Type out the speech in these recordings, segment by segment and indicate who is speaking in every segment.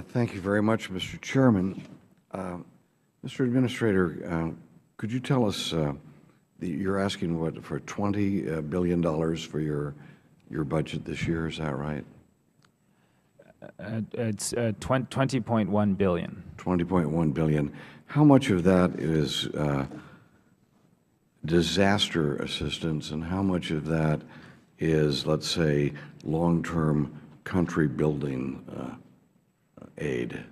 Speaker 1: Thank you very much, Mr. Chairman. Mr. Administrator, could you tell us, you're asking what, for $20 billion for your budget this year, is that right?
Speaker 2: It's 20.1 billion.
Speaker 1: 20.1 billion. How much of that is disaster assistance, and how much of that is, let's say, long-term country building aid?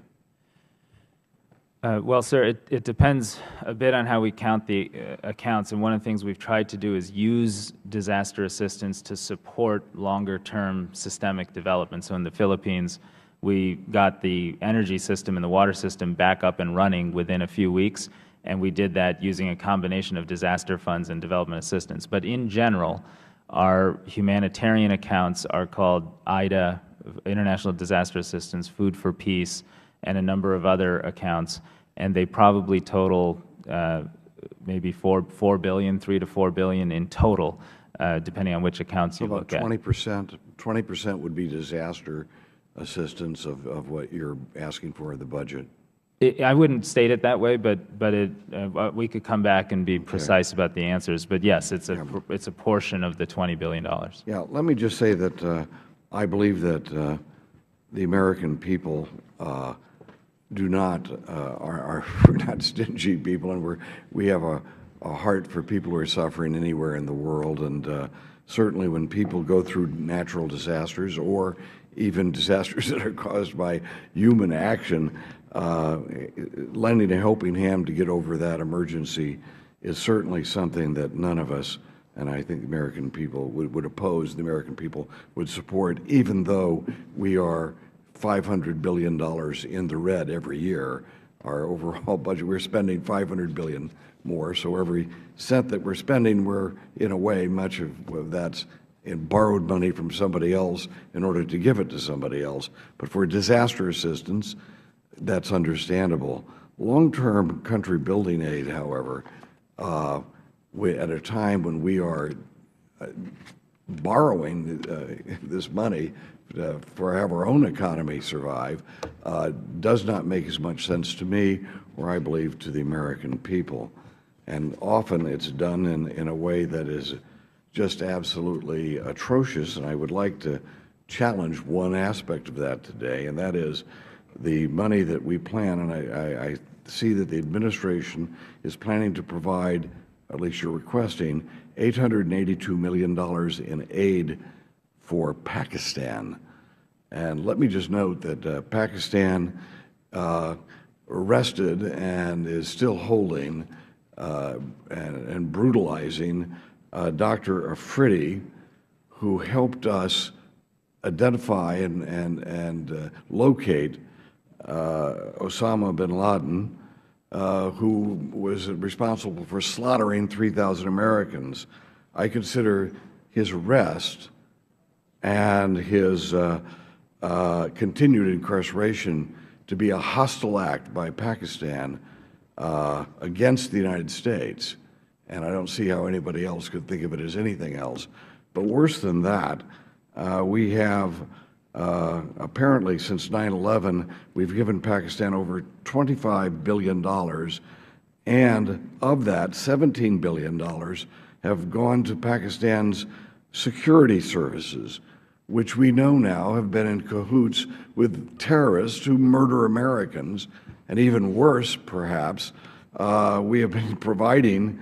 Speaker 2: Well, sir, it depends a bit on how we count the accounts, and one of the things we've tried to do is use disaster assistance to support longer-term systemic development. So in the Philippines, we got the energy system and the water system back up and running within a few weeks, and we did that using a combination of disaster funds and development assistance. But in general, our humanitarian accounts are called IDA, International Disaster Assistance, Food for Peace, and a number of other accounts, and they probably total maybe 4 billion, 3 to 4 billion in total, depending on which accounts you look at.
Speaker 1: 20% would be disaster assistance of what you're asking for in the budget.
Speaker 2: I wouldn't state it that way, but we could come back and be precise about the answers. But yes, it's a portion of the $20 billion.
Speaker 1: Yeah, let me just say that I believe that the American people are we're not stingy people, and we have a heart for people who are suffering anywhere in the world. And certainly when people go through natural disasters or even disasters that are caused by human action, lending a helping hand to get over that emergency is certainly something that none of us, and I think the American people would oppose, the American people would support, even though we are $500 billion in the red every year. Our overall budget, we're spending $500 billion more, so every cent that we're spending, we're, in a way, much of that's in borrowed money from somebody else in order to give it to somebody else. But for disaster assistance, that's understandable. Long-term country building aid, however, at a time when we are borrowing this money for have our own economy survive, does not make as much sense to me, or I believe to the American people. And often it's done in a way that is just absolutely atrocious, and I would like to challenge one aspect of that today, and that is the money that we plan, and I see that the administration is planning to provide, at least you're requesting, $882 million in aid for Pakistan. And let me just note that Pakistan arrested and is still holding and brutalizing Dr. Afridi, who helped us identify and locate Osama bin Laden, who was responsible for slaughtering 3,000 Americans. I consider his arrest and his continued incarceration to be a hostile act by Pakistan against the United States. And I don't see how anybody else could think of it as anything else. But worse than that, we have apparently since 9/11, we've given Pakistan over $25 billion, and of that, $17 billion have gone to Pakistan's security services, which we know now have been in cahoots with terrorists who murder Americans. And even worse, perhaps, we have been providing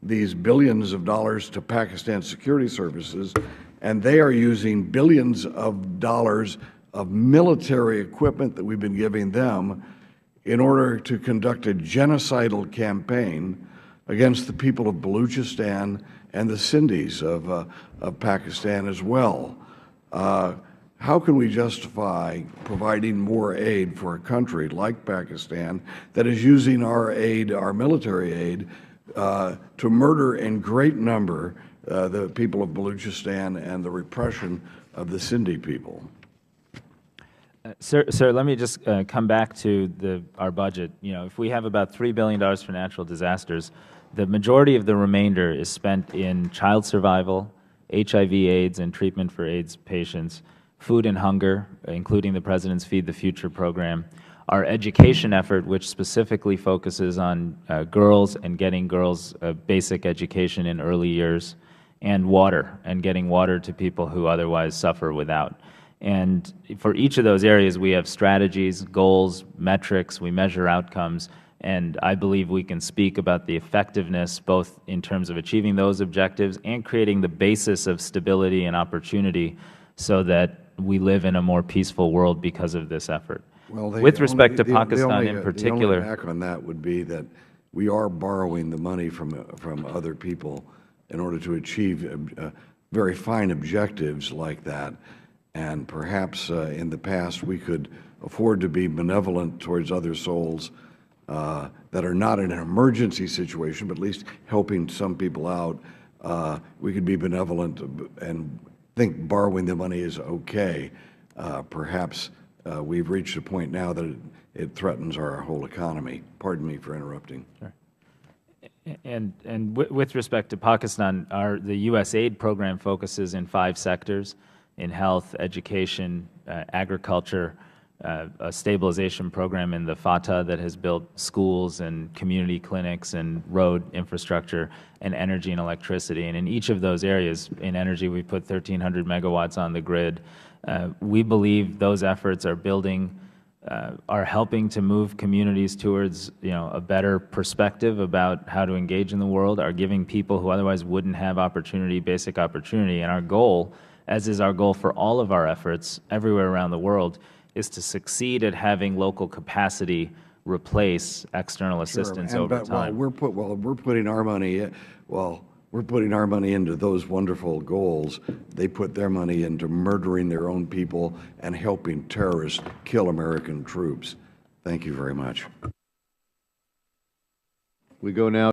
Speaker 1: these billions of dollars to Pakistan security services, and they are using billions of dollars of military equipment that we've been giving them in order to conduct a genocidal campaign against the people of Baluchistan and the Sindhis of Pakistan as well. How can we justify providing more aid for a country like Pakistan that is using our aid, our military aid, to murder in great number the people of Baluchistan and the repression of the Sindhi people?
Speaker 2: Sir, let me just come back to our budget. You know, if we have about $3 billion for natural disasters, the majority of the remainder is spent in child survival, HIV/AIDS, and treatment for AIDS patients, food and hunger, including the President's Feed the Future program, our education effort, which specifically focuses on girls and getting girls a basic education in early years, and water, and getting water to people who otherwise suffer without. And for each of those areas, we have strategies, goals, metrics, we measure outcomes, and I believe we can speak about the effectiveness both in terms of achieving those objectives and creating the basis of stability and opportunity so that we live in a more peaceful world because of this effort.
Speaker 1: Well,
Speaker 2: with respect to Pakistan in particular,
Speaker 1: the only back on that would be that we are borrowing the money from other people in order to achieve very fine objectives like that. And perhaps in the past we could afford to be benevolent towards other souls that are not in an emergency situation, but at least helping some people out. We could be benevolent and think borrowing the money is okay. Perhaps we've reached a point now that it threatens our whole economy. Pardon me for interrupting.
Speaker 2: Sure. And with respect to Pakistan, the U.S. aid program focuses in 5 sectors: in health, education, agriculture, a stabilization program in the FATA that has built schools and community clinics and road infrastructure, and energy and electricity. And in each of those areas, in energy, we put 1,300 megawatts on the grid. We believe those efforts are are helping to move communities towards, a better perspective about how to engage in the world, are giving people who otherwise wouldn't have opportunity, basic opportunity. And our goal, as is our goal for all of our efforts everywhere around the world, is to succeed at having local capacity replace external assistance over time.
Speaker 1: We're putting our money. We're putting our money into those wonderful goals. They put their money into murdering their own people and helping terrorists kill American troops. Thank you very much.
Speaker 3: We go now